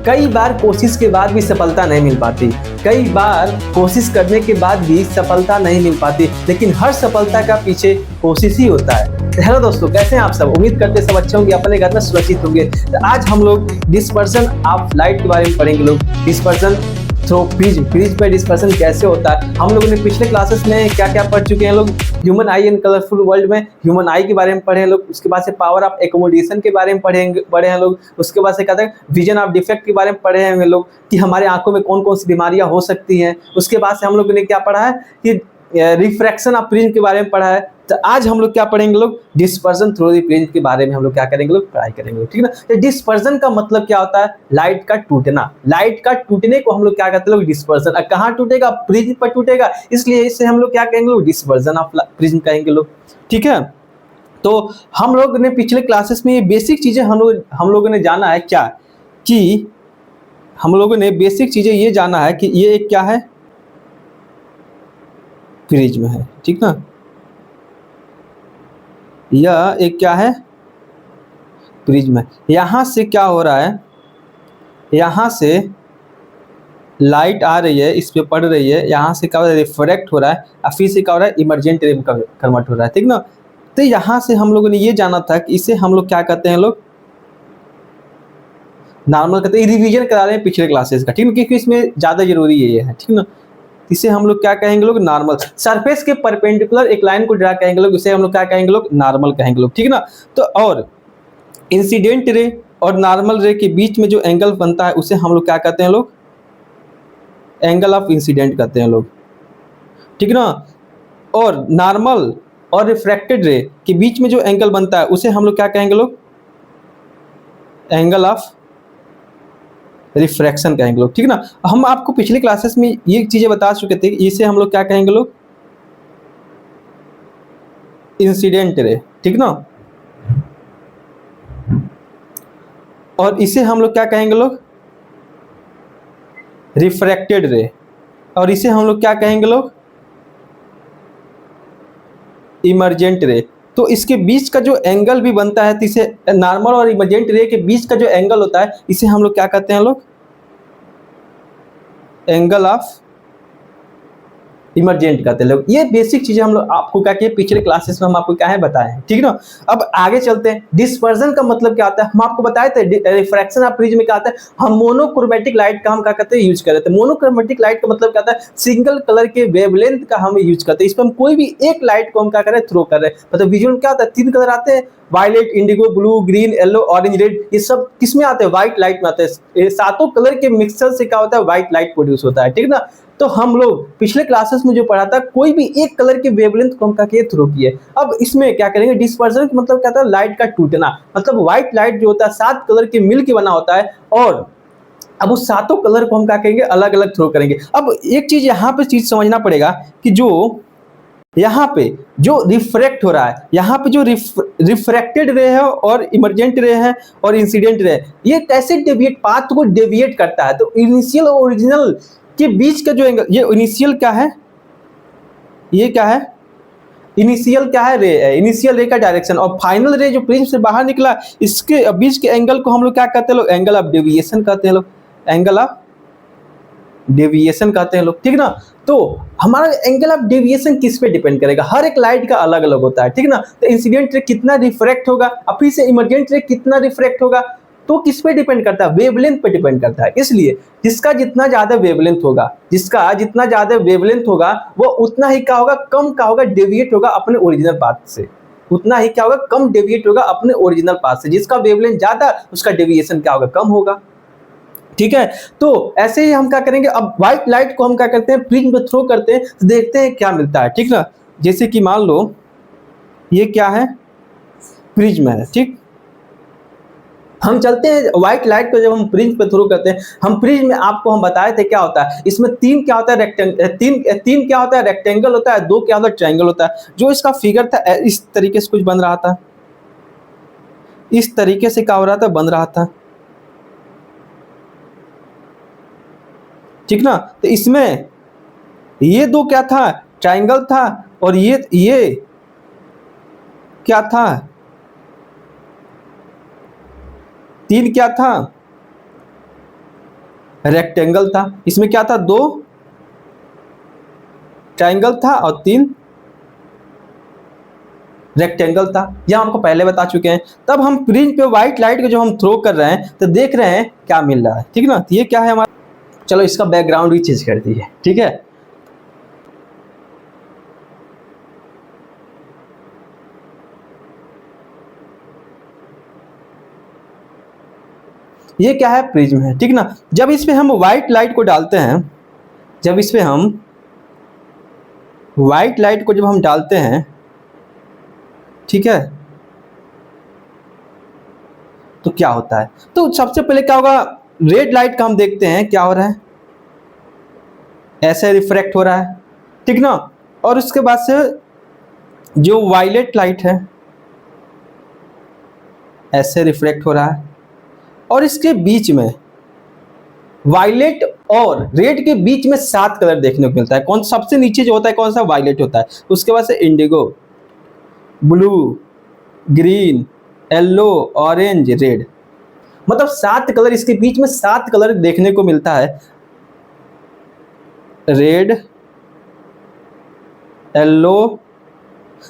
कई बार कोशिश के बाद भी सफलता नहीं मिल पाती, कई बार कोशिश करने के बाद भी सफलता नहीं मिल पाती, लेकिन हर सफलता का पीछे कोशिश ही होता है। तो हेलो दोस्तों, कैसे हैं आप सब? उम्मीद करते सब अच्छे होंगे, अपने घर में सुरक्षित होंगे। तो आज हम लोग डिस्पर्सन ऑफ लाइट के बारे में पढ़ेंगे। लोग डिस्पर्सन थ्रू फ्रिज पे डिस्पर्सन कैसे होता है। हम लोगों ने पिछले क्लासेस में क्या क्या पढ़ चुके हैं लोग। Human I and colourful world में ह्यूमन आई के बारे में पढ़े हैं लोग। उसके बाद से पावर ऑफ एकोमोडेशन के बारे में पढ़े हैं लोग। उसके बाद से कहते हैं विजन ऑफ डिफेक्ट के बारे में पढ़े हैं लोग, कि हमारे आंखों में कौन कौन सी बीमारियां हो सकती हैं। उसके बाद से हम लोगों ने क्या पढ़ा है कि रिफ्रैक्शन ऑफ प्रिज्म के बारे में पढ़ा है। तो आज हम लोग क्या पढ़ेंगे लोग, डिस्पर्सन थ्रू द प्रिज्म के बारे में हम लोग क्या करेंगे लोग, पढ़ाई करेंगे, ठीक है ना। तो डिस्पर्सन का मतलब क्या होता है? लाइट का टूटना। लाइट का टूटने को हम लोग क्या कहते हैं लोग, डिस्पर्सन। कहाँ टूटेगा? प्रिज्म पर टूटेगा, इसलिए इससे हम लोग क्या कहेंगे लोग, डिस्पर्सन ऑफ प्रिज्म कहेंगे लोग, ठीक है। तो हम लोग ने पिछले क्लासेस में ये बेसिक चीजें हम लोगों ने जाना है क्या, कि हम लोगों ने बेसिक चीजें ये जाना है कि ये एक क्या है, प्रिज्म है, ठीक ना। यह एक क्या है, प्रिज्म है। यहां से क्या हो रहा है, यहां से लाइट आ रही है, इस पे पड़ रही है, यहां से क्या हो रहा है, रिफ्रैक्ट हो रहा है, और फिर से क्या हो रहा है, इमर्जेंट रे में कन्वर्ट हो रहा है, ठीक ना। तो यहां से हम लोगों ने ये जाना था कि इसे हम लोग क्या कहते हैं लोग, नॉर्मल कहते हैं। रिवीजन करा रहे हैं पिछले क्लासेस का, ठीक है, क्योंकि इसमें ज्यादा जरूरी है ये है, ठीक ना। इसे हम लोग क्या कहेंगे लोग, नॉर्मल। सरफेस के परपेंडिकुलर एक लाइन को ड्रा करेंगे लोग, इसे हम लोग क्या कहेंगे लोग, नॉर्मल कहेंगे लोग, ठीक है ना। तो और इंसिडेंट रे और नॉर्मल रे के बीच में जो एंगल बनता है उसे हम लोग क्या कहते हैं लोग, एंगल ऑफ इंसिडेंट कहते हैं लोग, ठीक है ना। और नॉर्मल और रिफ्रैक्टेड रे के बीच में जो एंगल बनता है उसे हम लोग क्या कहेंगे लोग, एंगल ऑफ रिफ्रैक्शन कहेंगे लोग, ठीक है ना। हम आपको पिछले क्लासेस में ये चीजें बता चुके थे कि इसे हम लोग क्या कहेंगे लोग, इंसिडेंट रे, ठीक ना। और इसे हम लोग क्या कहेंगे लोग, रिफ्रैक्टेड रे। और इसे हम लोग क्या कहेंगे लोग, इमर्जेंट रे। तो इसके बीच का जो एंगल भी बनता है, तो इसे नॉर्मल और इमर्जेंट रे के बीच का जो एंगल होता है इसे हम लोग क्या कहते हैं लोग, एंगल ऑफ इमरजेंट कहते हैं लोग। ये बेसिक चीजें हम लोग आपको क्या किए पिछले क्लासेस में हम आपको क्या है बताए हैं, ठीक है ना। अब आगे चलते हैं। डिस्पर्जन का मतलब क्या होता है, हम आपको बताए थे। रिफ्रैक्शन ऑफ प्रिज्म में क्या होता है, हम मोनोक्रोमेटिक लाइट का हम क्या कहते हैं, यूज कर रहे थे। मोनोक्रोमेटिक लाइट का मतलब क्या होता है, सिंगल कलर के वेवलेंथ का हम यूज करते हैं। इस पर हम कोई भी एक लाइट को हम क्या कर रहे हैं, थ्रो कर रहे हैं। मतलब विजुअल में क्या होता है, 3 कलर आते हैं, violet, indigo, blue, green, yellow, orange, red. ये सब किस में आते हैं, व्हाइट लाइट में आते हैं। ये सातों कलर के मिक्सचर से क्या होता है, व्हाइट लाइट प्रोड्यूस होता है, ठीक है ना। तो हम लोग पिछले क्लासेस में जो पढ़ा था, कोई भी एक कलर के वेवलेंथ को हम क्या किए, थ्रो किए। अब इसमें क्या करेंगे, डिस्पर्जन मतलब क्या था, लाइट का टूटना। मतलब व्हाइट लाइट जो होता है 7 कलर के मिल के बना होता है, और अब उस सातों कलर को हम क्या करेंगे, अलग अलग थ्रो करेंगे। अब एक चीज यहाँ पे चीज समझना पड़ेगा कि जो यहाँ पे जो रिफ्रैक्ट हो रहा है, यहाँ पे जो रिफ्रैक्टेड रे है और इमर्जेंट रे है और इंसिडेंट रे है, ये कैसे डेविएट, पाथ को डेविएट करता है। तो इनिशियल और ओरिजिनल के बीच का जो एंगल, ये इनिशियल क्या है, ये क्या है, इनिशियल क्या है, रे है, इनिशियल रे का डायरेक्शन। और फाइनल रे जो प्रिज्म से बाहर निकला, इसके बीच के एंगल को हम लोग क्या कहते हैं लोग, एंगल ऑफ डेविएशन कहते हैं लोग, एंगल ऑफ डेविएशन कहते हैं लोग, ठीक ना। तो हमारा एंगल ऑफ डेविएशन किस पे डिपेंड करेगा, हर एक लाइट का अलग अलग होता है, ठीक ना। तो इंसिडेंट रे कितना रिफ्रैक्ट होगा, और फिर से इमर्जेंट रे कितना रिफ्रैक्ट होगा, तो किस पे डिपेंड करता है, वेवलेंथ पे डिपेंड करता है। इसलिए जिसका जितना ज्यादा वेवलेंथ होगा, जिसका जितना ज्यादा वेवलेंथ होगा, वो उतना ही क्या होगा, कम का होगा, डेविएट होगा अपने ओरिजिनल पाथ से। उतना ही क्या होगा, कम डेविएट होगा अपने ओरिजिनल पाथ से। जिसका वेवलेंथ ज्यादा, उसका डेविएशन क्या होगा, कम होगा, ठीक है। तो ऐसे ही हम क्या करेंगे, अब व्हाइट लाइट को हम क्या करते हैं, प्रिज्म पे थ्रो करते हैं, तो देखते हैं क्या मिलता है, ठीक ना। जैसे कि मान लो ये क्या है, प्रिज्म है, ठीक। हम चलते हैं व्हाइट लाइट को, जब हम प्रिज्म पे थ्रो करते हैं, हम प्रिज्म में आपको हम बताए थे क्या होता है, इसमें 3 क्या होता है, तीन क्या होता है, रेक्टेंगल होता है, 2 क्या होता है, ट्रायंगल होता है। जो इसका फिगर था इस तरीके से कुछ बन रहा था, इस तरीके से क्या हो रहा था, बन रहा था, ठीक ना। तो इसमें ये 2 क्या था, ट्रायंगल था, और ये क्या था, 3 क्या था, रेक्टेंगल था, इसमें क्या था, 2 ट्राइंगल था और 3 रेक्टेंगल था। यह हमको पहले बता चुके हैं। तब हम प्रिज्म पे व्हाइट लाइट को जो हम थ्रो कर रहे हैं तो देख रहे हैं क्या मिल रहा है, ठीक ना। तो ये क्या है हमारा, चलो इसका बैकग्राउंड भी चेंज कर दीजिए, ठीक है। ये क्या है, प्रिज्म है, ठीक ना। जब इस पे हम व्हाइट लाइट को डालते हैं, जब इस पे हम व्हाइट लाइट को जब हम डालते हैं, ठीक है, तो क्या होता है। तो सबसे पहले क्या होगा, रेड लाइट का हम देखते हैं क्या हो रहा है, ऐसे रिफ्रैक्ट हो रहा है, ठीक ना। और उसके बाद से जो वायलेट लाइट है ऐसे रिफ्लेक्ट हो रहा है, और इसके बीच में वायलेट और रेड के बीच में 7 कलर देखने को मिलता है। कौन सबसे नीचे जो होता है कौन सा, वायलेट होता है। उसके बाद से Indigo, blue, green, yellow, orange, red, मतलब 7 कलर, इसके बीच में 7 कलर देखने को मिलता है। रेड, येलो,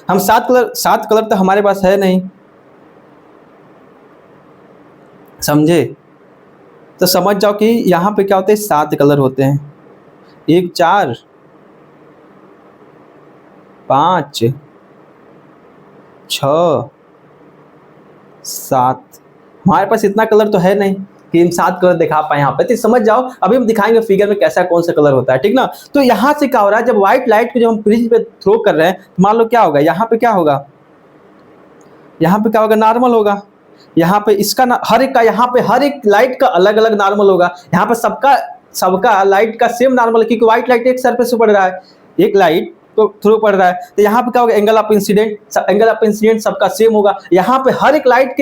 हम 7 कलर तो हमारे पास है नहीं, समझे। तो समझ जाओ कि यहाँ पे क्या होते हैं, 7 कलर होते हैं। 1 4 5 6 7, हमारे पास इतना कलर तो है नहीं कि हम 7 कलर दिखा पाए यहाँ पे। तो समझ जाओ, अभी हम दिखाएंगे फिगर में कैसा कौन सा कलर होता है, ठीक ना। तो यहाँ से क्या हो रहा है, जब व्हाइट लाइट को जब हम प्रिज्म पे थ्रो कर रहे हैं, मान लो क्या होगा, यहाँ पे क्या होगा, यहाँ पे क्या होगा, नॉर्मल होगा। यहाँ पे इसका हर एक का, यहाँ पे हर एक लाइट का अलग अलग नॉर्मल होगा। यहाँ पे सबका लाइट का सेम नॉर्मल, क्योंकि व्हाइट लाइट एक सरफेस से पड़ रहा है, एक लाइट तो थ्रू पड़ रहा है। तो यहाँ पे क्या होगा, एंगल ऑफ इंसिडेंट सबका सेम होगा। यहाँ पे हर एक लाइट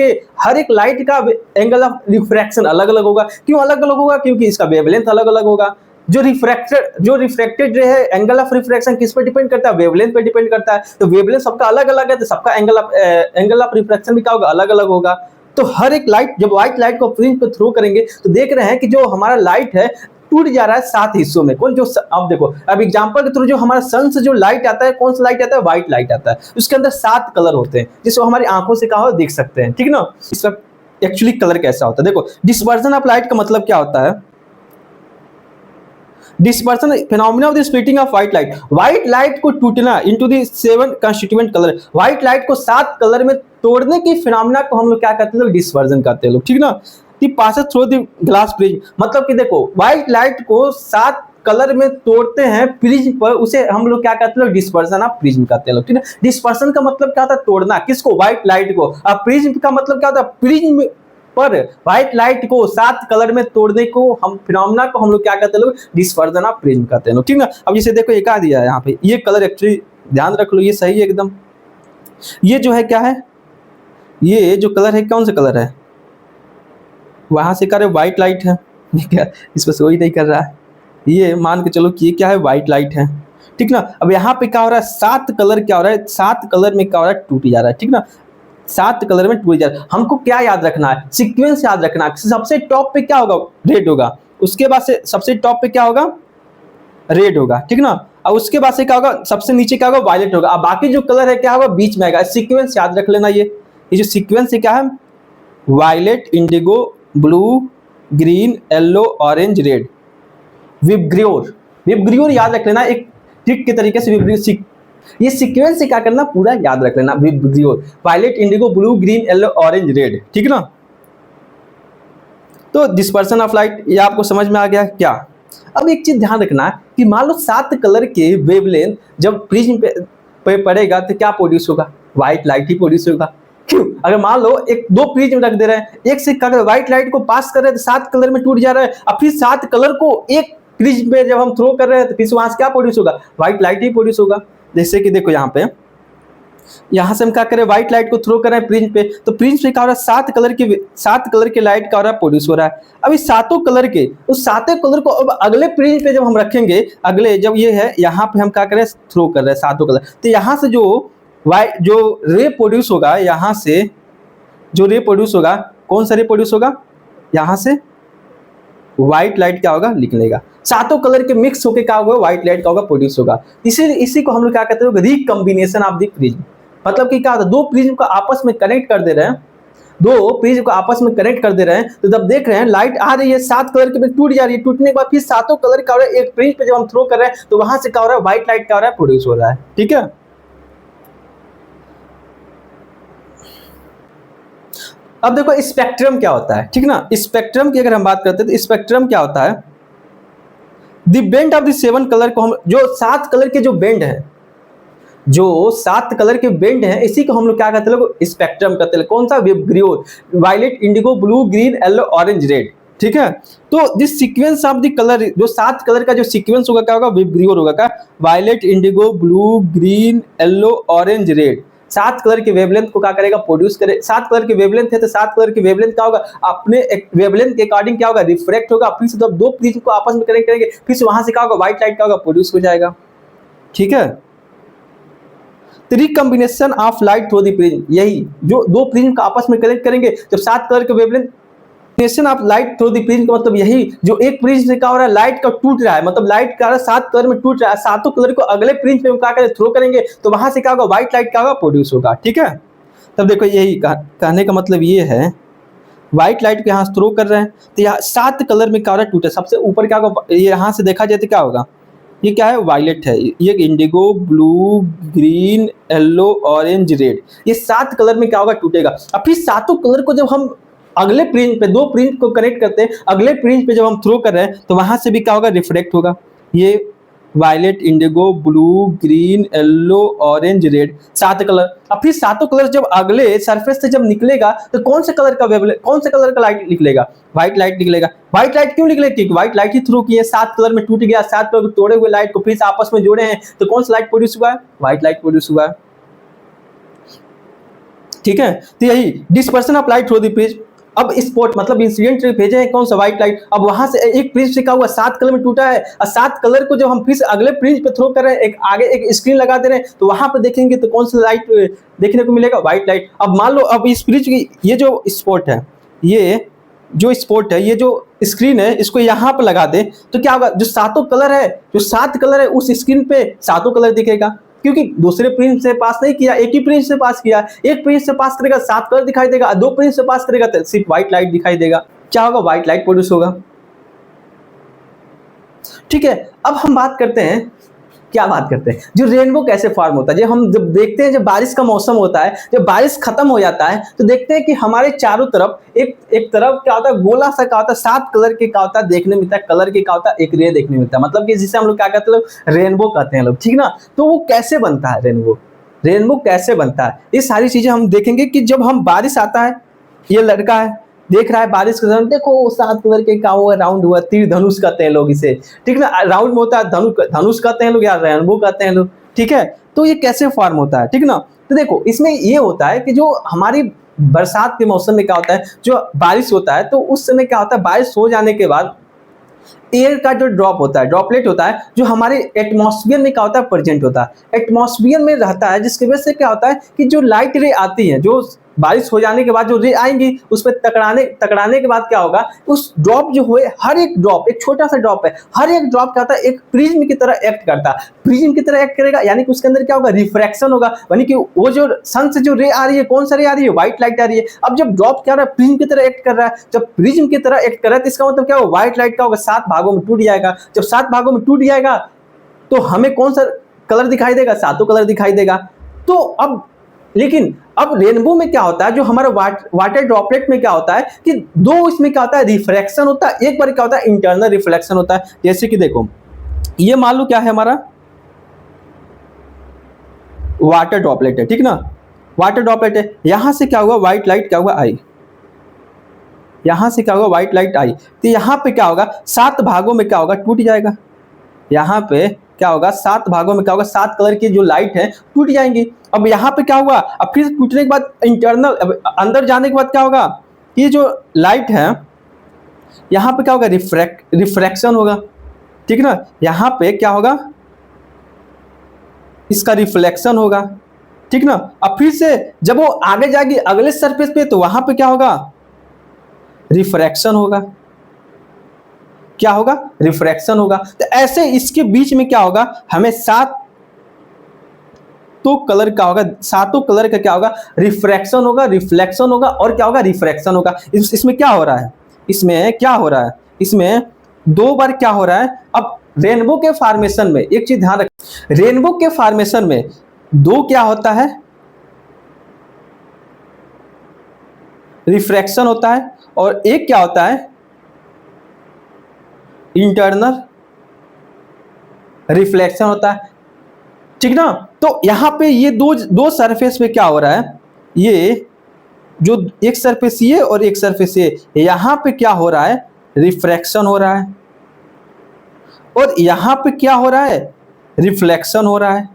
का एंगल ऑफ रिफ्रैक्शन अलग अलग होगा। क्यों अलग अलग होगा, क्योंकि इसका वेवलेंथ अलग अलग होगा। जो रिफ्रैक्टेड है, एंगल ऑफ रिफ्रैक्शन किस पे डिपेंड करता है, वेवलेंथ पे डिपेंड करता है। तो वेवलेंथ सबका अलग अलग है, तो सबका एंगल ऑफ रिफ्रैक्शन भी क्या होगा, अलग अलग होगा। तो हर एक लाइट, जब व्हाइट लाइट को प्रिज्म पे थ्रो करेंगे तो देख रहे हैं कि जो हमारा लाइट है टूट जा रहा है 7 हिस्सों में। कौन, जो अब देखो, अब एग्जांपल के थ्रू जो हमारा सन से जो लाइट आता है, कौन सा लाइट आता है, व्हाइट लाइट आता है। उसके अंदर 7 कलर होते हैं, जिसको हमारी आंखों से कहा देख सकते हैं, ठीक ना। इसका एक्चुअली कलर कैसा होता है, देखो, डिस्पर्सन ऑफ लाइट का मतलब क्या होता है। Dispersion phenomena of the splitting of white light, white light को टूटना into the 7 constituent colour, white light को 7 कलर में तोड़ने की फिनोमेना को हम लोग क्या कहते हैं, डिस्पर्सन कहते हैं लोग, ठीक ना। They pass through the glass prism, मतलब कि देखो व्हाइट लाइट को 7 कलर में तोड़ते हैं प्रिज्म पर, उसे हम लोग क्या कहते हैं, डिस्पर्सन ऑफ प्रिज्म कहते हैं लोग, ठीक है। डिस्पर्सन का मतलब क्या होता है, तोड़ना, किसको, व्हाइट लाइट को। अब प्रिज्म का मतलब क्या होता है, प्रिज्म पर व्हाइट लाइट को 7 कलर में तोड़ने को हम फिनोमेना को हम लोग क्या कहते हैं लोग, डिस्पर्सन ऑफ प्रिज्म कहते हैं लोग, ठीक ना। अब जैसे देखो एक आ दिया है यहाँ पे, ये कलर एक्चुअली ध्यान रख लो, ये सही है एकदम। ये जो है क्या है, ये जो कलर है कौन सा कलर है, वहां से कर व्हाइट लाइट है, क्या इस पर कोई नहीं कर रहा है। ये मान के चलो कि ये क्या है, व्हाइट लाइट है, ठीक ना। अब यहाँ पे क्या हो रहा है, 7 कलर क्या हो रहा है, 7 कलर में क्या हो रहा है, टूट जा रहा है, ठीक ना। 7 कलर में टूट जा रहा है। हमको क्या याद रखना है, सीक्वेंस याद रखना है। सबसे टॉप पे क्या होगा, रेड होगा, उसके बाद से सबसे टॉप पे क्या होगा, रेड होगा, ठीक ना। और उसके बाद से क्या होगा, सबसे नीचे क्या होगा, वायलेट होगा। अब बाकी जो कलर है क्या होगा, बीच में आएगा। सीक्वेंस याद रख लेना। ये जो सीक्वेंस है क्या है, violet, indigo, blue, green, yellow, orange, red, VIBGYOR याद रख लेना एक ट्रिक के तरीके से। ये सीक्वेंस से क्या करना, पूरा याद रख लेना। VIBGYOR, violet, indigo, blue, green, yellow, orange, red, ठीक ना। तो डिस्पर्सन ऑफ लाइट ये आपको समझ में आ गया क्या। अब एक चीज ध्यान रखना कि मान लो 7 कलर के वेवलेंथ जब प्रिज्म पे पड़ेगा तो क्या प्रोड्यूस होगा, व्हाइट लाइट ही प्रोड्यूस होगा। क्यों, अगर मान लो एक 2 प्रिज्म रख दे रहे हैं, एक से अगर व्हाइट लाइट को पास कर रहे हैं तो 7 कलर में टूट जा रहा है, अब फिर 7 कलर को एक प्रिज्म पे जब हम थ्रो कर रहे हैं तो फिर वहां से क्या प्रोड्यूस होगा, व्हाइट लाइट ही प्रोड्यूस होगा। जैसे कि देखो यहाँ से हम क्या करें, व्हाइट लाइट को थ्रो कर रहे हैं प्रिज्म पे, तो प्रिज्म पे क्या हो रहा है, 7 कलर के लाइट का हो रहा है, प्रोड्यूस हो रहा है। अब इस 7 कलर के, उस 7 कलर को अब अगले प्रिज्म पे जब हम रखेंगे, अगले जब ये है यहाँ पे हम क्या करें, थ्रो कर रहे हैं 7 कलर, तो यहाँ से जो रे प्रोड्यूस होगा, यहाँ से जो रे प्रोड्यूस होगा, कौन सा रे प्रोड्यूस होगा, यहाँ से व्हाइट लाइट क्या होगा निकलेगा। सातों कलर के मिक्स होकर क्या होगा व्हाइट लाइट का होगा प्रोड्यूस होगा। इसी को हम लोग क्या कहते हैं रिकम्बिनेशन ऑफ द प्रिज्म। मतलब कि क्या होता है दो प्रिज्म को आपस में कनेक्ट कर दे रहे हैं, दो प्रिज्म को आपस में कनेक्ट कर दे रहे हैं, तो जब देख रहे हैं लाइट आ रही है सात कलर के में टूट जा रही है, टूटने के बाद फिर सातों कलर का हो रहा है एक प्रिज्म पे जब हम थ्रो कर रहे हैं तो वहां से क्या हो रहा है व्हाइट लाइट क्या हो रहा है प्रोड्यूस हो रहा है। ठीक है, अब देखो स्पेक्ट्रम क्या होता है। ठीक ना, स्पेक्ट्रम की अगर हम बात करते हैं तो स्पेक्ट्रम क्या होता है, the bend of the seven colour को हम जो सात कलर के जो बेंड है, जो सात कलर के बेंड हैं इसी को हम लोग क्या कहते हैं स्पेक्ट्रम कहते हैं। कौन सा VIBGYOR, violet, indigo, blue, green, yellow, orange, red. ठीक है, तो this sequence of the colour जो सात कलर का जो सीक्वेंस होगा क्या होगा विब्रियो होगा क्या, violet, indigo, blue, green, yellow, orange, red. सात कलर के वेवलेंथ को क्या करेगा प्रोड्यूस करे। सात कलर के वेवलेंथ है तो सात कलर के वेवलेंथ क्या होगा अपने वेवलेंथ के अकॉर्डिंग क्या होगा रिफ्रेक्ट होगा, फिर से जब दो प्रिज्म को आपस में कनेक्ट करेंगे फिर से वहां से क्या होगा व्हाइट लाइट क्या होगा प्रोड्यूस हो जाएगा। ठीक है, recombination of light through the prism, यही जो दो प्रिज्म को आपस में कनेक्ट करेंगे जब सात कलर के wavelength of light through the prism का मतलब यही जो एक प्रिज्म से क्या हो रहा है लाइट का टूट रहा है, मतलब लाइट का सात कलर में टूट रहा है, सातों कलर को अगले प्रिज्म में क्या करें थ्रो करेंगे तो वहां से क्या होगा व्हाइट लाइट क्या होगा प्रोड्यूस होगा। ठीक है, तब देखो यही कहने का मतलब ये है व्हाइट लाइट को यहाँ थ्रो कर रहे हैं तो यहाँ सात कलर में क्या हो रहा है टूटे, सबसे ऊपर क्या होगा ये यहाँ से देखा जाए तो क्या होगा ये क्या है वायलेट है, ये Indigo, blue, green, yellow, orange, red, ये सात कलर में क्या होगा टूटेगा। अब फिर सातों कलर को जब हम अगले प्रिज्म पे दो प्रिज्म को कनेक्ट करते हैं अगले प्रिज्म पे जब हम थ्रो कर रहे हैं तो वहां से भी क्या होगा रिफ्लेक्ट होगा, ये violet, indigo, blue, green, yellow, orange, red, सात कलर। अब फिर सातों कलर जब अगले सरफेस से जब निकलेगा तो कौन से कलर का वेवलेंथ कौन से कलर का लाइट निकलेगा व्हाइट लाइट निकलेगा। व्हाइट लाइट क्यों निकलेगी क्योंकि व्हाइट लाइट ही थ्रू किए, सात कलर में टूट गया, सात कलर तोड़े हुए लाइट को फिर से आपस में जोड़े हैं तो कौन सा लाइट प्रोड्यूस हुआ है व्हाइट लाइट प्रोड्यूस हुआ है। ठीक है, तो यही dispersion of light through the prism. अब स्पॉट मतलब इंसिडेंट भेजे हैं कौन सा व्हाइट लाइट, अब वहां से एक प्रिज्म से क्या हुआ सात कलर में टूटा है और सात कलर को जब हम फिर से अगले प्रिज्म पे थ्रो कर रहे हैं एक आगे एक स्क्रीन लगा दे रहे हैं तो वहां पे देखेंगे तो कौन सा लाइट देखने को मिलेगा व्हाइट लाइट। अब मान लो अब इस प्रिज्म की ये जो स्पॉट है, ये जो स्पॉट है, ये जो स्क्रीन है इसको यहाँ पे लगा दे तो क्या होगा जो सातों कलर है जो सात कलर है उस स्क्रीन पे सातों कलर दिखेगा क्योंकि दूसरे प्रिज्म से पास नहीं किया एक ही प्रिज्म से पास किया, एक प्रिज्म से पास करेगा सात कलर दिखाई देगा, दो प्रिज्म से पास करेगा तो सिर्फ व्हाइट लाइट दिखाई देगा, क्या होगा व्हाइट लाइट प्रोड्यूस होगा। ठीक है, अब हम बात करते हैं क्या बात करते हैं जो रेनबो कैसे फॉर्म होता है। जब हम जब देखते हैं जब बारिश का मौसम होता है जब बारिश खत्म हो जाता है तो देखते हैं कि हमारे चारों तरफ एक तरफ क्या होता है गोला सा क्या होता है सात कलर के क्या होता है देखने मिलता है, कलर के क्या होता है एक रे देखने मिलता है, मतलब कि जिसे हम लोग क्या कहते हैं लोग रेनबो कहते हैं लोग। ठीक ना, तो वो कैसे बनता है रेनबो, रेनबो कैसे बनता है ये सारी चीजें हम देखेंगे कि जब हम बारिश आता है ये लड़का है देख रहा है बारिश के दौरान देखो सात कलर के क्या हुआ राउंड हुआ तीर धनुष कहते हैं लोग इसे। ठीक ना, राउंड में होता है धनुष कहते हैं लोग या रेनबो कहते हैं लोग। ठीक है, तो ये कैसे फॉर्म होता है। ठीक ना, तो देखो इसमें ये होता है कि जो हमारी बरसात के मौसम में क्या होता है जो बारिश होता है तो उस समय क्या होता है बारिश हो जाने के बाद एयर का जो ड्रॉप होता है ड्रॉपलेट होता है जो हमारे एटमॉस्फेयर में क्या होता है प्रेजेंट होता है, एटमॉस्फेयर में रहता है जिसकी वजह से क्या होता है कि जो लाइट रे आती है जो बारिश हो जाने के बाद जो रे आएंगी उस पर टकराने के बाद क्या होगा उस ड्रॉप जो हुए हर एक ड्रॉप एक छोटा सा ड्रॉप है हर एक ड्रॉप क्या होता है एक प्रिज्म की तरह एक्ट करता है, प्रिज्म की तरह एक्ट करेगा यानी कि उसके अंदर क्या होगा रिफ्रैक्शन होगा यानी कि वो जो सन से जो रे आ रही है कौन सा रे आ रही है व्हाइट लाइट आ रही है। अब जब ड्रॉप क्या रहा है प्रिज्म की तरह एक्ट कर रहा है, जब प्रिज्म की तरह एक्ट कर रहा है तो इसका मतलब क्या होगा व्हाइट लाइट का होगा सात भागों में टूट जाएगा, जब सात भागों में टूट जाएगा तो हमें कौन सा कलर दिखाई देगा सातों कलर दिखाई देगा। तो अब लेकिन अब रेनबो में क्या होता है जो हमारा वाटर ड्रॉपलेट में क्या होता है कि दो इसमें क्या होता है रिफ्रैक्शन होता है, एक बार क्या होता है इंटरनल रिफ्लेक्शन होता है। जैसे कि देखो ये मान लो क्या है हमारा वाटर ड्रॉपलेट है, ठीक ना, वाटर ड्रॉपलेट है, यहां से क्या होगा व्हाइट लाइट क्या होगा आई, यहां से क्या होगा व्हाइट लाइट आई तो यहां पे क्या होगा सात भागों में क्या होगा टूट जाएगा, यहां पे क्या होगा सात भागों में क्या होगा सात कलर की जो लाइट है टूट जाएंगी। अब यहाँ पे क्या हुआ अब फिर टूटने के बाद इंटरनल अंदर जाने के बाद क्या होगा ये जो लाइट है यहाँ पे क्या होगा रिफ्रैक्शन होगा। ठीक ना, यहाँ पे क्या होगा इसका रिफ्लेक्शन होगा। ठीक ना, अब फिर से जब वो आगे जाएगी अगले सरफेस पे तो वहां पे क्या होगा रिफ्रैक्शन होगा। क्या होगा, रिफ्रैक्शन होगा। तो ऐसे इसके बीच में क्या होगा, हमें सातों कलर का होगा, सातों कलर का क्या होगा, रिफ्रैक्शन होगा, रिफ्लेक्शन होगा और क्या होगा, रिफ्रैक्शन होगा। इसमें क्या हो रहा है, इसमें क्या हो रहा है, इसमें दो बार क्या हो रहा है। अब रेनबो के फॉर्मेशन में एक चीज ध्यान रख, रेनबो के फॉर्मेशन में दो क्या होता है, रिफ्रैक्शन होता है और एक क्या होता है, इंटरनल रिफ्लेक्शन होता है, ठीक ना। तो यहां पे ये दो सरफेस पे क्या हो रहा है, ये जो एक सरफेस ये और एक सरफेस ये, यहां पे क्या हो रहा है, रिफ्रैक्शन हो रहा है और यहां पे क्या हो रहा है, रिफ्लेक्शन हो रहा है।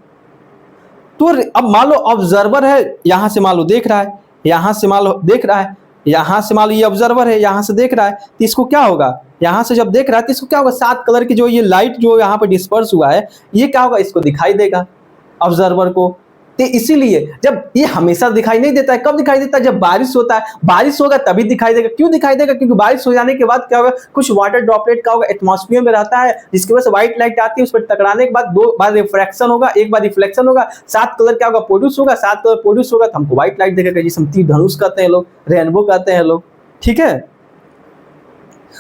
तो अब मान लो ऑब्जर्वर है, यहां से मान लो देख रहा है, यहां से मान लो देख रहा है, यहां से मान लो ये ऑब्जर्वर है, यहां से देख रहा है, तो इसको क्या होगा, यहां से जब देख रहा है तो इसको क्या होगा, सात कलर की जो ये लाइट जो यहां पे डिस्पर्स हुआ है, ये क्या होगा, इसको दिखाई देगा ऑब्जर्वर को। तो इसीलिए जब ये हमेशा दिखाई नहीं देता है, कब दिखाई देता है, जब बारिश होता है, बारिश होगा तभी दिखाई देगा। क्यों दिखाई देगा, क्योंकि बारिश हो जाने के बाद क्या होगा, कुछ वाटर ड्रॉपलेट का होगा एटमॉस्फेयर में रहता है, जिसकी वजह से व्हाइट लाइट आती है, उस पर टकराने के बाद दो बार रिफ्रैक्शन होगा, एक बार रिफ्लेक्शन होगा, सात कलर क्या होगा, प्रोड्यूस होगा, सात कलर प्रोड्यूस होगा तो हमको व्हाइट लाइट दिखेगा, जिसे हम तीर धनुष कहते हैं लोग, रेनबो कहते हैं लोग, ठीक है।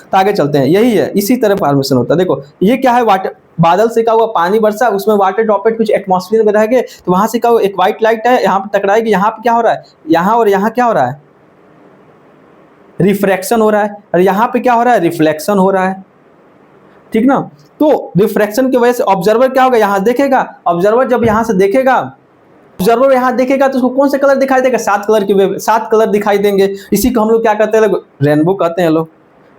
तो आगे चलते हैं, यही है, इसी तरह फॉर्मेशन होता है। देखो ये क्या है, वाटर, बादल से क्या हुआ, पानी बरसा, उसमें वाटर ड्रॉपलेट कुछ एटमॉस्फेयर में रह गए, तो वहां से क्या हुआ, एक व्हाइट लाइट है, यहाँ पे टकराएगी, यहाँ पे क्या हो रहा है, यहाँ और यहाँ क्या हो रहा है, रिफ्रैक्शन हो रहा है, और यहाँ पे क्या हो रहा है, रिफ्लेक्शन हो रहा है, ठीक ना। तो रिफ्रैक्शन की वजह से ऑब्जर्वर क्या होगा, यहाँ देखेगा, ऑब्जर्वर जब यहाँ से देखेगा, ऑब्जर्वर यहाँ देखेगा तो उसको कौन से कलर दिखाई देगा, सात कलर के, सात कलर दिखाई देंगे। इसी को हम लोग क्या कहते हैं, रेनबो कहते हैं लोग,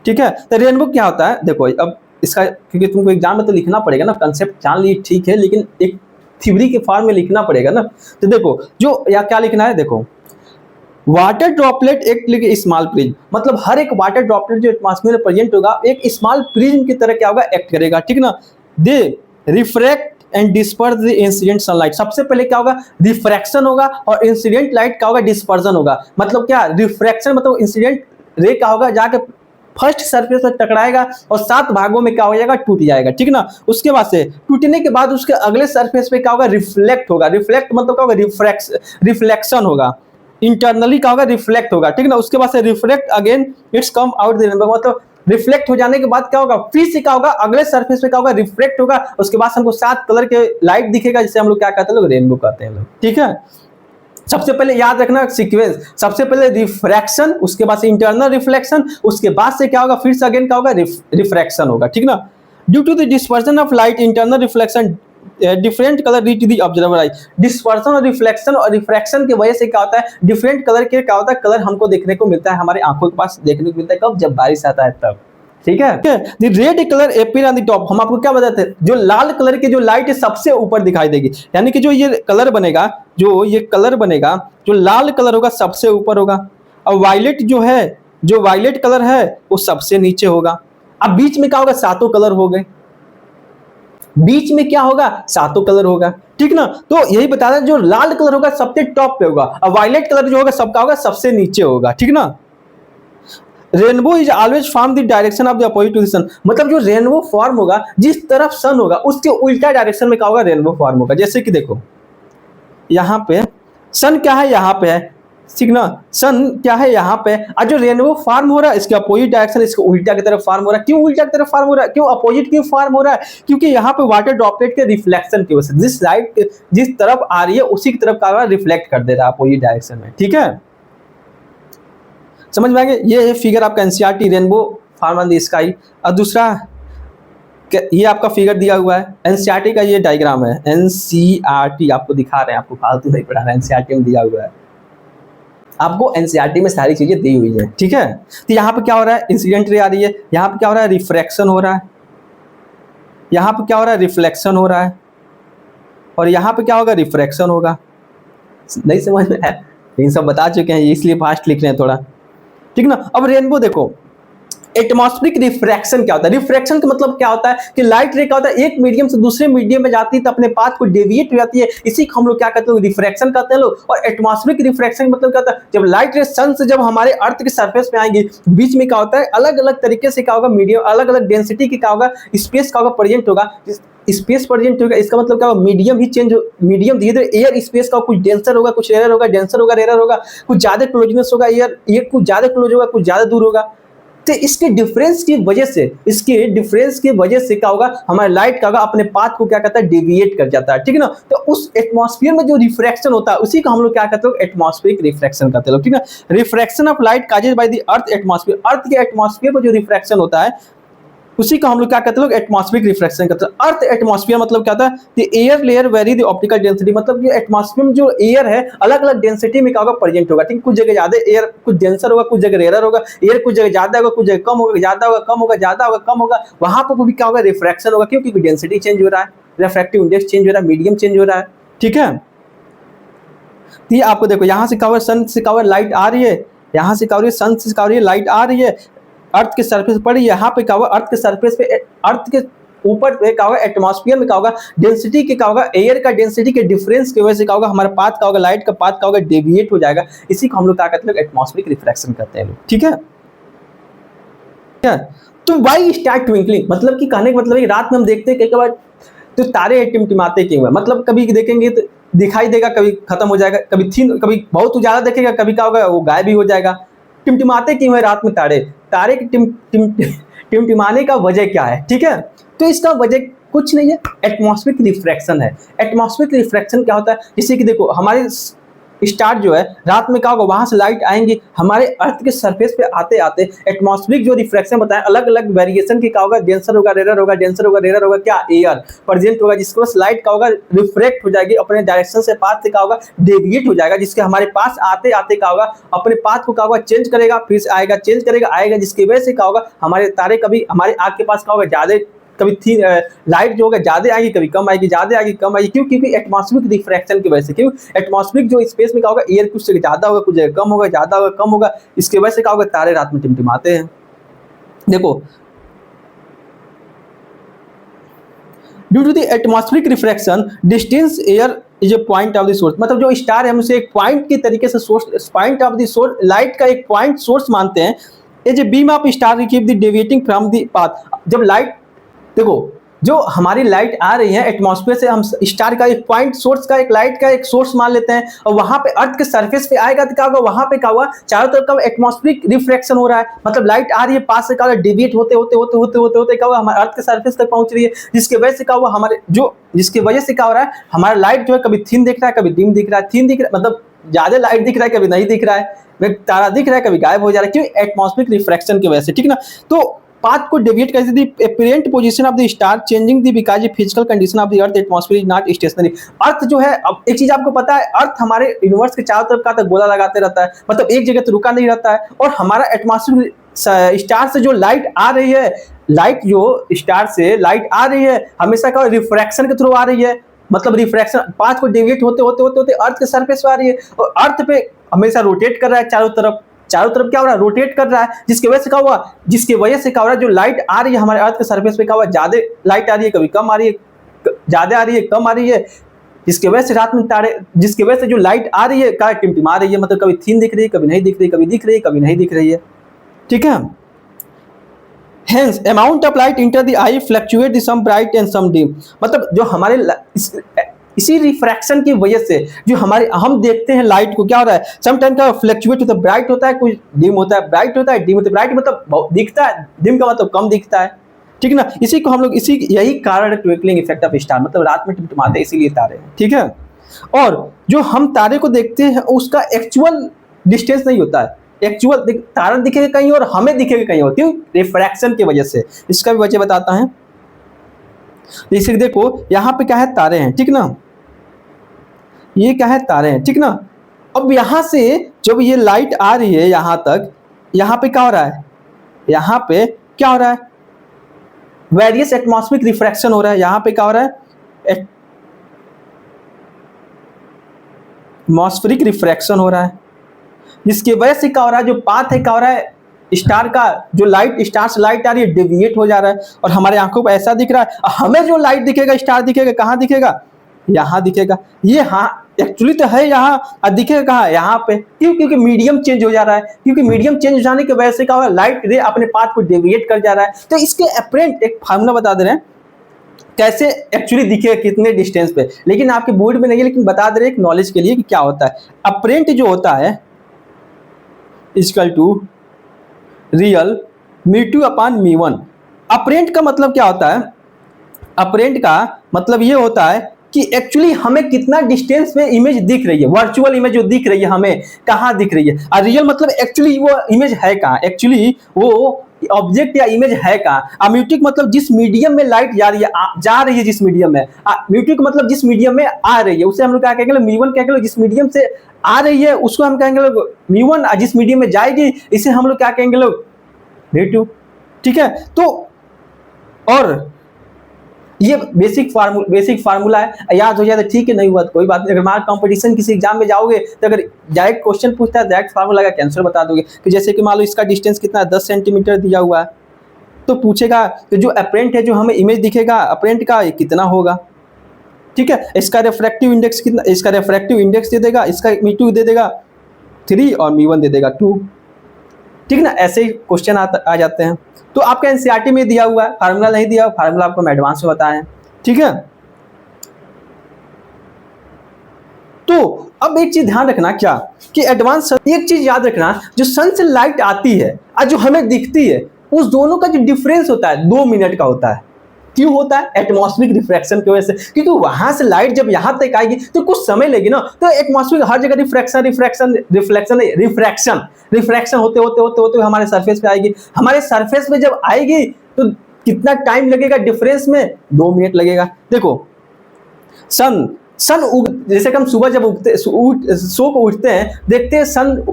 ठीक है। तो रेनबो क्या होता है, देखो अब इसका, क्योंकि तुमको एग्जाम में तो लिखना पड़ेगा ना, कंसेप्ट जान ली ठीक है, लेकिन एक थ्योरी के फॉर्म में लिखना पड़ेगा ना। तो देखो जो या क्या लिखना है, देखो वाटर ड्रॉपलेट एक स्मॉल प्रिज्म, मतलब हर एक वाटर ड्रॉपलेट जो एटमॉस्फेयर में प्रेजेंट होगा एक स्मॉल प्रिज्म की तरह क्या होगा, एक्ट करेगा, ठीक ना। They refract and disperse the incident sunlight, सबसे पहले क्या होगा, रिफ्रैक्शन होगा और इंसिडेंट लाइट क्या होगा, डिस्पर्जन होगा। मतलब क्या, रिफ्रैक्शन मतलब इंसिडेंट रे क्या होगा, जाके फर्स्ट सरफेस पर टकराएगा और सात भागों में क्या हो जाएगा, टूट जाएगा, ठीक ना। उसके बाद से टूटने के बाद उसके अगले सरफेस पे क्या होगा, रिफ्लेक्ट होगा, रिफ्लेक्ट मतलब क्या होगा, रिफ्लेक्शन होगा, इंटरनली क्या होगा, रिफ्लेक्ट होगा, ठीक ना। उसके बाद से reflect again it's come out the rainbow, मतलब रिफ्लेक्ट हो जाने के बाद क्या होगा, फिर से क्या होगा, अगले सरफेस पे क्या होगा, रिफ्लेक्ट होगा, उसके बाद हमको सात कलर के लाइट दिखेगा, जिसे हम लोग क्या कहते हैं, लोग रेनबो कहते हैं लोग, ठीक है। सबसे पहले याद रखना सीक्वेंस, सबसे पहले रिफ्रैक्शन, उसके बाद से इंटरनल रिफ्लेक्शन, उसके बाद से क्या होगा, फिर से अगेन क्या होगा, रिफ्रैक्शन होगा, ठीक ना। Due to the dispersion of light, internal reflection, different colour reach the observer eye. Dispersion और रिफ्लेक्शन और रिफ्रैक्शन की वजह से क्या होता है, डिफरेंट कलर के क्या होता है, कलर हमको देखने को मिलता है, हमारे आंखों के पास देखने को मिलता है, कब, जब बारिश आता है तब, ठीक है। The red colour appear on the top, हम आपको क्या बताते हैं, जो लाल कलर की जो लाइट है सबसे ऊपर दिखाई देगी, यानी कि जो ये कलर बनेगा, जो ये कलर बनेगा, जो लाल कलर होगा सबसे ऊपर होगा, और वायलेट जो है, जो वायलेट कलर है वो सबसे नीचे होगा। अब बीच में क्या होगा, सातों कलर हो गए, बीच में क्या होगा, सातों कलर होगा, ठीक ना। तो यही बता रहा है, जो लाल कलर होगा सबसे टॉप पे होगा, और वायलेट कलर जो होगा सबका होगा सबसे नीचे होगा, ठीक ना। Rainbow is always form the direction of the opposite to the sun, मतलब जो रेनबो फॉर्म होगा, जिस तरफ सन होगा उसके उल्टा डायरेक्शन में क्या होगा, रेनबो फॉर्म होगा। जैसे कि देखो यहाँ पे सन क्या है, यहाँ पे है, ठीक ना, सन क्या है यहाँ पे, और जो रेनबो फॉर्म हो रहा है इसके अपोजिट डायरेक्शन, इसके उल्टा की तरफ फॉर्म हो रहा है। क्यों उल्टा की तरफ फॉर्म हो रहा है, क्यों अपोजिट क्यों फॉर्म हो रहा है, क्योंकि यहाँ पे वाटर ड्रॉपलेट के रिफ्लेक्शन की वजह से जिस लाइट जिस तरफ आ रही है उसी की तरफ का रिफ्लेक्ट कर दे रहा है अपोजिट डायरेक्शन में, ठीक है। समझ में आएंगे, ये है फिगर आपका NCERT rainbow form on the sky. और दूसरा ये आपका फिगर दिया हुआ है एनसीईआरटी का, ये डायग्राम है, एनसीईआरटी आपको दिखा रहे हैं, आपको फालतू नहीं पढ़ा रहा है, एनसीईआरटी में दिया हुआ है, आपको एनसीईआरटी में सारी चीजें दी हुई है, ठीक है। तो यहाँ पे क्या हो रहा है, इंसिडेंट रे आ रही है, यहाँ पे क्या हो रहा है, रिफ्रैक्शन हो रहा है, यहाँ पे क्या हो रहा है, रिफ्लेक्शन हो रहा है, और यहाँ पे क्या होगा, रिफ्रैक्शन होगा। नहीं समझ में आया, इन सब बता चुके हैं, इसलिए फास्ट लिख रहे हैं थोड़ा, ठीक ना। अब रेनबो देखो, एटमॉस्फेरिक रिफ्रैक्शन क्या होता है? रिफ्रैक्शन का मतलब क्या होता है कि लाइट रे क्या होता है, एक मीडियम से दूसरे मीडियम में जाती है तो अपने पाथ को डेविएट हो जाती है, इसी को हम लोग क्या कहते हैं, रिफ्रैक्शन कहते हैं लोग। और एटमॉस्फेरिक रिफ्रैक्शन मतलब क्या होता है, जब लाइट रे सन से जब हमारे अर्थ के सरफेस पे आएंगी, बीच में क्या होता है, अलग अलग तरीके से क्या होगा, मीडियम अलग अलग डेंसिटी की क्या होगा, स्पेस का होगा प्रेजेंट होगा, स्पेस प्रेजेंट होगा। इसका मतलब क्या होगा, मीडियम ही चेंज, मीडियम धीरे धीरे एयर स्पेस का कुछ डेंसर होगा, कुछ रेयर होगा, डेंसर होगा, रेयर होगा, कुछ ज्यादा क्लोजनेस होगा, एयर कुछ ज्यादा क्लोज होगा, कुछ ज्यादा दूर होगा। तो इसके डिफरेंस की वजह से, इसके डिफरेंस की वजह से क्या होगा, हमारे लाइट का होगा अपने पाथ को क्या कहता है, डेविएट कर जाता है, ठीक है ना। तो उस एटमॉस्फेयर में जो रिफ्रैक्शन होता है उसी को हम लोग क्या कहते हैं, एटमॉस्फेरिक रिफ्रैक्शन कहते हैं, ठीक है। Refraction of light caused by the earth atmosphere, earth के एटमॉस्फेयर में जो रिफ्रैक्शन होता है उसी को हम लोग क्या कहते हैं, एटमॉस्फेरिक रिफ्रैक्शन कहते हैं। अर्थ एटमॉस्फेयर मतलब क्या होता है, the air layer very the optical density, मतलब ये एटमॉस्फेयर में जो एयर है अलग अलग डेंसिटी में क्या होगा, प्रेजेंट होगा, ठीक। कुछ जगह ज्यादा एयर, कुछ डेंसर होगा, कुछ जगह रेयर होगा, एयर कुछ जगह ज्यादा होगा, कुछ जगह कम होगा, ज्यादा होगा, कम होगा, ज्यादा होगा, कम होगा, वहां पर भी क्या होगा, रिफ्रैक्शन होगा, क्योंकि डेंसिटी चेंज हो रहा है, रिफ्रैक्टिव इंडेक्स चेंज हो रहा है, मीडियम चेंज हो रहा है, ठीक है। तो ये आपको देखो, यहाँ से कवर सन से कवर लाइट आ रही है, यहाँ से कवर सन से कवर लाइट आ रही है, अर्थ के सरफेस पर, यहाँ पे क्या होगा, अर्थ के सरफेस पे, अर्थ के ऊपर पे क्या होगा, एटमॉस्फेयर में क्या होगा, डेंसिटी के क्या होगा, एयर का डेंसिटी के डिफरेंस की वजह से क्या होगा, हमारा पाथ क्या होगा, लाइट का पाथ क्या होगा, डेविएट हो जाएगा। इसी को हम लोग क्या कहते हैं, एटमॉस्फेरिक रिफ्रैक्शन कहते हैं, ठीक है। क्या तो वाई स्टार्ट ट्विंकलिंग, मतलब कि कहने का मतलब है रात में हम देखते हैं कई बार तो तारे टिमटिमाते क्यों है, मतलब कभी देखेंगे तो दिखाई देगा, कभी खत्म हो जाएगा, कभी थीन, कभी बहुत ज्यादा देखेगा, कभी क्या होगा, वो गायब भी हो जाएगा। टिमटिमाते क्यों है रात में तारे, तारे के टिमटिमाने का वजह क्या है, ठीक है। तो इसका वजह कुछ नहीं है, एटमॉस्फेरिक रिफ्रैक्शन है। एटमॉस्फेरिक रिफ्रैक्शन क्या होता है, जैसे कि देखो हमारे स्टार जो है रात में क्या होगा, वहां से लाइट आएंगी, हमारे अर्थ के सरफेस पे आते आते एटमॉस्फेरिक जो रिफ्रैक्शन बताएं, अलग अलग वेरिएशन की क्या होगा, डेंसर होगा, रेयर होगा, डेंसर होगा, रेयर होगा, क्या एयर प्रेजेंट होगा, जिसके पास लाइट का होगा रिफ्लेक्ट हो जाएगी अपने डायरेक्शन से, पाथ से क्या होगा, डेविएट हो जाएगा, जिसके हमारे पास आते आते क्या होगा, अपने पाथ को क्या होगा, चेंज करेगा, फिर से आएगा, चेंज करेगा, आएगा, जिसकी वजह से क्या होगा, हमारे तारे कभी हमारे आग के पास क्या होगा, ज्यादा कभी थी लाइट जो होगा ज्यादा आएगी, कभी कम आएगी, ज्यादा आएगी, कम आएगी, क्यों, क्योंकि एटमॉस्फेरिक रिफ्रैक्शन की वजह से। क्यों, एटमॉस्फेरिक जो स्पेस में क्या होगा, एयर कुछ जगह ज्यादा होगा, कुछ जगह कम होगा, ज्यादा होगा, कम होगा, इसकी वजह से क्या होगा, तारे रात में टिमटिमाते हैं। देखो, due to the atmospheric refraction distance air is a point of the source, मतलब जो स्टार है हम उसे एक पॉइंट की तरीके से source, point of the source, light का एक पॉइंट सोर्स मानते हैं। As a beam of star keep the deviating from the path, जब लाइट, देखो जो हमारी लाइट आ रही है एटमॉस्फेयर से, हम स्टार का एक पॉइंट सोर्स का, एक लाइट का एक सोर्स मान लेते हैं, और वहां पे अर्थ के सरफेस पे आएगा तो क्या होगा, वहां पे क्या हुआ, चारों तरफ का एटमॉस्फेरिक रिफ्रैक्शन हो रहा है, मतलब लाइट आ रही है, पास से क्या होगा, डेविएट होते होते होते होते होते होते क्या हुआ, हमारे अर्थ के सरफेस तक पहुंच रही है, जिसकी वजह से क्या हुआ, हमारे जो जिसकी वजह से क्या हो रहा है, हमारा लाइट जो है कभी थिन दिख रहा है, कभी डिम दिख रहा है, थिन दिख रहा है मतलब ज्यादा लाइट दिख रहा है, कभी नहीं दिख रहा है, तारा दिख रहा है, कभी गायब हो जा रहा है, क्यों, एटमॉस्फेरिक रिफ्रैक्शन की वजह से, ठीक है ना। तो पाथ को डेविएट कर दी, apparent position of the star changing the because physical condition of the earth atmosphere is not stationary. Earth जो है, अब एक चीज आपको पता है, अर्थ हमारे यूनिवर्स के चारों तरफ का तो गोला लगाते रहता है, मतलब एक जगह तो रुका नहीं रहता है, और हमारा एटमॉस्फेयर स्टार से जो लाइट आ रही है, लाइट जो स्टार से लाइट आ रही है हमेशा का रिफ्रैक्शन के थ्रू आ रही है, मतलब रिफ्रैक्शन पाथ को डेविएट होते होते होते होते अर्थ के सरफेस पे आ रही है, और अर्थ पे हमेशा रोटेट कर रहा है, चारों तरफ क्या हो रहा है, रोटेट कर रहा है, जिसकी वजह से क्या हुआ, जिसकी वजह से क्या हो रहा है, जो लाइट आ रही है हमारे अर्थ के सरफेस पे क्या हुआ, ज्यादा लाइट आ रही है, कभी कम आ रही है, ज्यादा आ रही है, कम आ रही है, जिसकी वजह से रात में तारे, जिसकी वजह से जो लाइट आ रही है क्या टिमटिमा रही है, मतलब कभी थीन दिख रही है, कभी नहीं दिख रही, कभी दिख रही है, कभी नहीं दिख रही है, ठीक है। Hence, amount of light enter the eye fluctuate some bright and some dim, मतलब जो हमारे इसी रिफ्रैक्शन की वजह से जो हमारे हम देखते हैं लाइट को, क्या हो रहा है, समटाइम का फ्लक्चुएट होता है, ब्राइट होता है, कुछ डिम होता है, ब्राइट होता है, डिम होता है, ब्राइट मतलब दिखता है, डिम का मतलब कम दिखता है, ठीक है ना। इसी को हम लोग, इसी यही कारण है ट्विंकलिंग इफेक्ट ऑफ स्टार, मतलब रात में टिमटिमाते हैं इसीलिए तारे, ठीक है। और जो हम तारे को देखते हैं उसका एक्चुअल डिस्टेंस नहीं होता है, एक्चुअल तारा दिखेगा कहीं और हमें दिखेगा कहीं और, क्यों, रिफ्रैक्शन की वजह से। इसका भी वजह बताता है, जैसे देखो यहाँ पे क्या है, तारे हैं, ठीक ना, ये क्या है, तारे हैं, ठीक ना। अब यहाँ से जब ये लाइट आ रही है यहाँ तक, यहाँ पे क्या हो रहा है, यहाँ पे क्या हो रहा है, वेरियस एटमॉस्फेरिक रिफ्रैक्शन हो रहा है, यहाँ पे क्या हो रहा है, एटमॉस्फेरिक रिफ्रैक्शन हो रहा है, जिसकी वजह से क्या हो रहा है, जो पाथ है क्या हो रहा है, स्टार का जो लाइट, स्टार से लाइट आ रही है, डेविएट हो जा रहा है और हमारे आंखों को ऐसा दिख रहा है। हमें जो लाइट दिखेगा, स्टार दिखेगा, कहाँ दिखेगा? यहाँ दिखेगा। ये हाँ एक्चुअली तो है यहाँ, और दिखेगा कहाँ? यहाँ पे। क्यों? क्योंकि मीडियम चेंज हो जा रहा है। क्योंकि मीडियम चेंज हो जाने की वजह से क्या होगा, लाइट रे अपने पाथ को डेविएट कर जा रहा है। तो इसके अपरेंट एक फार्मूला बता दे रहे हैं कैसे एक्चुअली दिखेगा, कितने डिस्टेंस पे, लेकिन आपके बोर्ड में नहीं है, लेकिन बता दे रहे हैं नॉलेज के लिए कि क्या होता है। अपरेंट जो होता है equal to real μ2 upon μ1। Apparent का मतलब क्या होता है? अपरेंट का मतलब ये होता है कि एक्चुअली हमें कितना डिस्टेंस में इमेज दिख रही है, वर्चुअल इमेज जो दिख रही है हमें कहाँ दिख रही है। और रियल मतलब एक्चुअली वो इमेज है कहाँ, एक्चुअली वो ऑब्जेक्ट या इमेज है कहाँ। म्यूटिक मतलब जिस मीडियम में लाइट जा रही है जिस मीडियम में, म्यूटिक मतलब जिस मीडियम में आ रही है उसे हम लोग क्या कहेंगे, μ1 कहेंगे। जिस मीडियम से आ रही है उसको हम कहेंगे लोग μ1, जिस मीडियम में जाएगी इसे हम लोग क्या कहेंगे लोग μ2। ठीक है, तो और ये बेसिक फार्मूला है, याद हो जाए तो ठीक है, नहीं हुआ तो कोई बात नहीं। अगर मार्क कंपटीशन किसी एग्जाम में जाओगे तो अगर डायरेक्ट क्वेश्चन पूछता है डायरेक्ट फार्मूला का आंसर बता दोगे। कि जैसे कि मान लो इसका डिस्टेंस कितना है, 10 सेंटीमीटर दिया हुआ है, तो पूछेगा तो जो अपरेंट है, जो हमें इमेज दिखेगा अपरेंट का, ये कितना होगा। ठीक है, इसका रिफ्रैक्टिव इंडेक्स कितना, इसका रिफ्रैक्टिव इंडेक्स दे देगा, इसका μ2 दे देगा 3 और μ1 दे देगा 2। ठीक है ना, ऐसे ही क्वेश्चन आ जाते हैं। तो आपका एनसीईआरटी में दिया हुआ है, फार्मूला नहीं दिया, फार्मूला आपको मैं एडवांस में बताया है। ठीक है, तो अब एक चीज ध्यान रखना क्या कि एडवांस, एक चीज याद रखना, जो सन से लाइट आती है और जो हमें दिखती है उस दोनों का जो डिफरेंस होता है 2 मिनट का होता है। क्यों होता है? एटमॉस्फेरिक रिफ्रैक्शन की वजह से। क्योंकि वहां से लाइट जब यहां तक आएगी तो कुछ समय लेगी ना, तो एटमॉस्फेरिक हर जगह रिफ्रैक्शन होते हमारे सरफेस पे आएगी। हमारे सरफेस पे जब आएगी तो कितना टाइम लगेगा डिफरेंस में? 2 मिनट लगेगा। देखो सन जैसे कि हम सुबह जब सो को उठते हैं, देखते हैं सन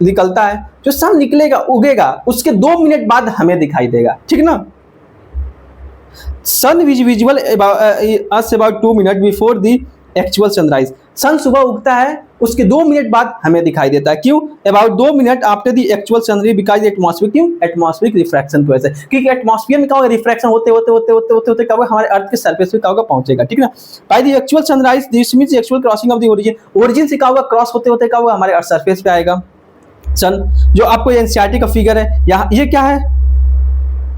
निकलता है, जो सन निकलेगा उगेगा उसके 2 मिनट बाद हमें दिखाई देगा। ठीक ना, sun visual us about 2 minute before the actual sunrise. Sun सुबह उगता है, उसके 2 मिनट बाद हमें दिखाई देता है। क्यों? About 2 minute after the actual sunrise, because atmosphere, क्यों? एटमॉस्फेरिक रिफ्रैक्शन की वजह से। क्योंकि एटमॉस्फेयर में क्या होगा, रिफ्रैक्शन होते क्या होगा, हमारे अर्थ के सरफेस पे क्या होगा, पहुंचेगा। ठीक ना, by the actual sunrise this means actual crossing of the origin से क्या होगा, क्रॉस होते क्या होगा, हमारे अर्थ सरफेस पे आएगा सन। जो आपको एनसीईआरटी का फिगर है यहाँ, ये क्या है,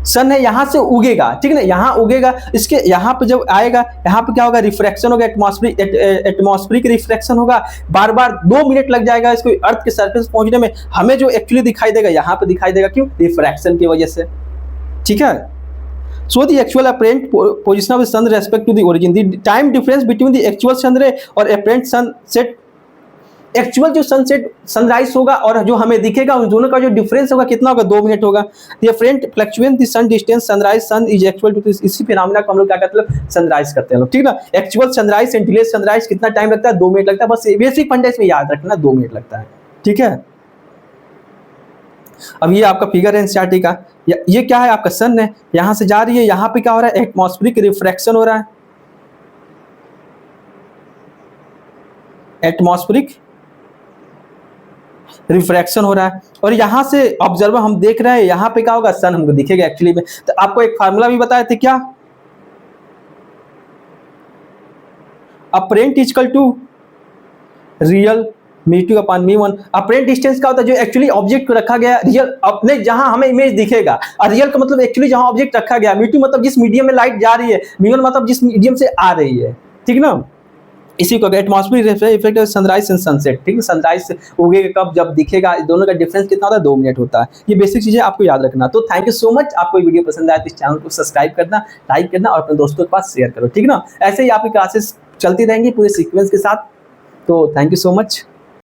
सन है, यहां से उगेगा। ठीक है ना, यहां उगेगा, इसके यहां पे जब आएगा, यहां पे क्या होगा, रिफ्रैक्शन होगा, एटमॉस्फेरिक रिफ्रैक्शन होगा। बार बार 2 मिनट लग जाएगा इसको अर्थ के सरफेस पहुंचने में। हमें जो एक्चुअली दिखाई देगा यहां पे दिखाई देगा, क्यों? रिफ्रैक्शन की वजह से। ठीक है, so the actual apparent position of the sun respect to the origin, the time difference between the actual sunrise और अपरेंट सनसेट। एक्चुअल जो सनसेट सनराइज होगा और जो हमें दिखेगा उन दोनों का जो डिफरेंस होगा कितना होगा, 2 मिनट होगा। The friend fluctuate the sun distance sunrise sun is actual to, इसी फिनोमेना को हम लोग क्या कहते हैं, सनराइज करते हैं लोग। ठीक ना, actual sunrise and delayed sunrise कितना टाइम लगता है, 2 मिनट लगता है। बस बेसिक फंडा इसमें याद रखना, 2 मिनट लगता है। ठीक है, अब ये आपका फिगर है एनसीईआरटी का। ये क्या है, आपका सन है, यहां से जा रही है, यहां पे क्या हो रहा है, एटमॉस्फेरिक रिफ्रैक्शन हो रहा है, एटमॉस्फेरिक रिफ्रैक्शन हो रहा है, और यहां से ऑब्जर्वर हम देख रहे हैं, यहां पे क्या होगा, सन हमको दिखेगा एक्चुअली में। तो आपको एक फार्मूला भी बताए थे, क्या, apparent equal to real μ2 upon μ1। Apparent distance क्या होता है, जो एक्चुअली ऑब्जेक्ट को रखा गया, रियल अपने जहां हमें इमेज दिखेगा, और रियल का मतलब एक्चुअली जहां ऑब्जेक्ट रखा गया, μ2 मतलब जिस मीडियम में लाइट जा रही है, μ1 मतलब जिस मीडियम से आ रही है। ठीक ना, इसी को atmospheric effect of sunrise and sunset. ठीक है, सनराइज से उगेगा कब, जब दिखेगा, दोनों का डिफरेंस कितना होता है, 2 मिनट होता है। ये बेसिक चीजें आपको याद रखना। तो थैंक यू सो मच। आपको ये वीडियो पसंद आया तो इस चैनल को सब्सक्राइब करना, लाइक करना और अपने दोस्तों के पास शेयर करो। ठीक ना, ऐसे ही आपकी क्लासेस चलती रहेंगी पूरे सीक्वेंस के साथ। तो थैंक यू सो मच।